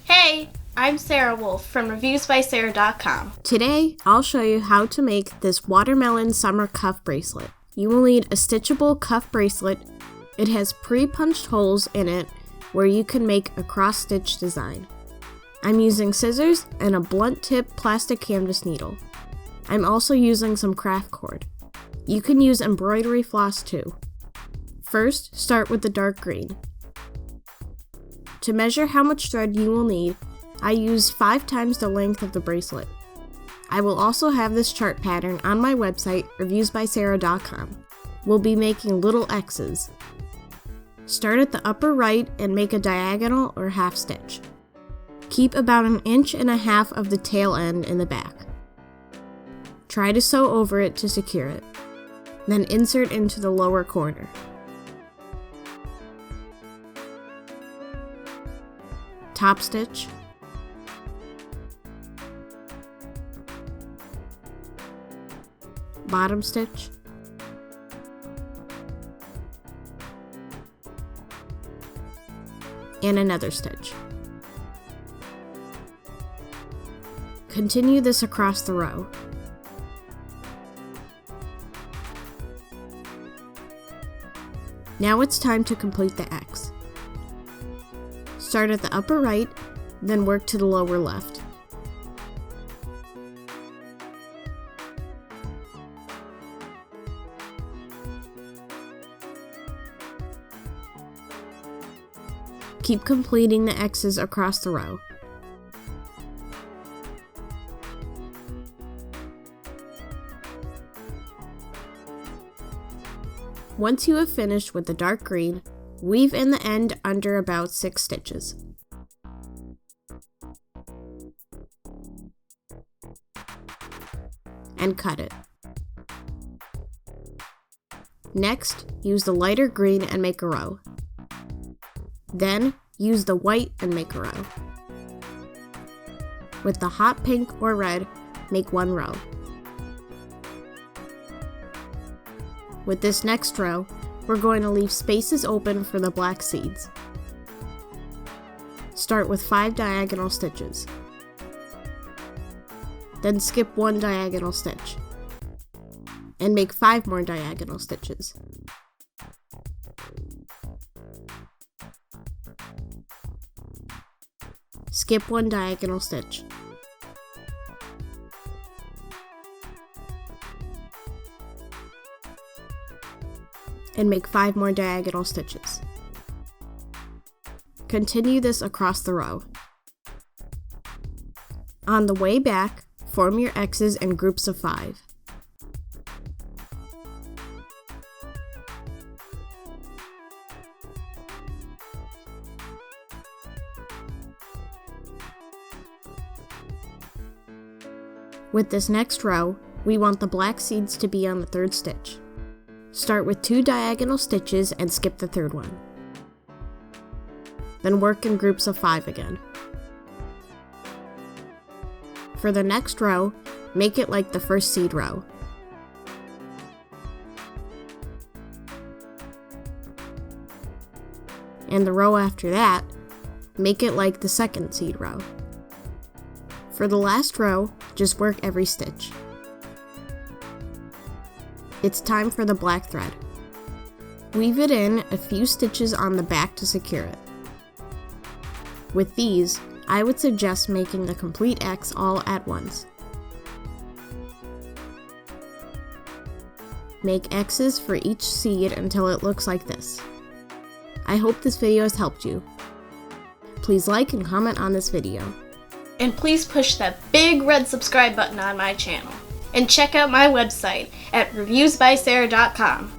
Hey, I'm Sarah Wolf from reviewsbysarah.com. Today, I'll show you how to make this watermelon summer cuff bracelet. You will need a stitchable cuff bracelet. It has pre-punched holes in it where you can make a cross-stitch design. I'm using scissors and a blunt tip plastic canvas needle. I'm also using some craft cord. You can use embroidery floss too. First, start with the dark green. To measure how much thread you will need, I use 5 times the length of the bracelet. I will also have this chart pattern on my website, reviewsbysarah.com. We'll be making little X's. Start at the upper right and make a diagonal or half stitch. Keep about 1.5 inches of the tail end in the back. Try to sew over it to secure it. Then insert into the lower corner. Top stitch. Bottom stitch. And another stitch. Continue this across the row. Now it's time to complete the X. Start at the upper right, then work to the lower left. Keep completing the X's across the row. Once you have finished with the dark green, weave in the end under about 6 stitches. And cut it. Next, use the lighter green and make a row. Then, use the white and make a row. With the hot pink or red, make 1 row. With this next row, we're going to leave spaces open for the black seeds. Start with 5 diagonal stitches. Then skip 1 diagonal stitch. And make 5 more diagonal stitches. Skip 1 diagonal stitch. And make 5 more diagonal stitches. Continue this across the row. On the way back, form your X's in groups of 5. With this next row, we want the black seeds to be on the 3rd stitch. Start with 2 diagonal stitches and skip the 3rd one. Then work in groups of 5 again. For the next row, make it like the first seed row. And the row after that, make it like the second seed row. For the last row, just work every stitch. It's time for the black thread. Weave it in a few stitches on the back to secure it. With these, I would suggest making the complete X all at once. Make X's for each seed until it looks like this. I hope this video has helped you. Please like and comment on this video. And please push that big red subscribe button on my channel. And check out my website at reviewsbysarah.com.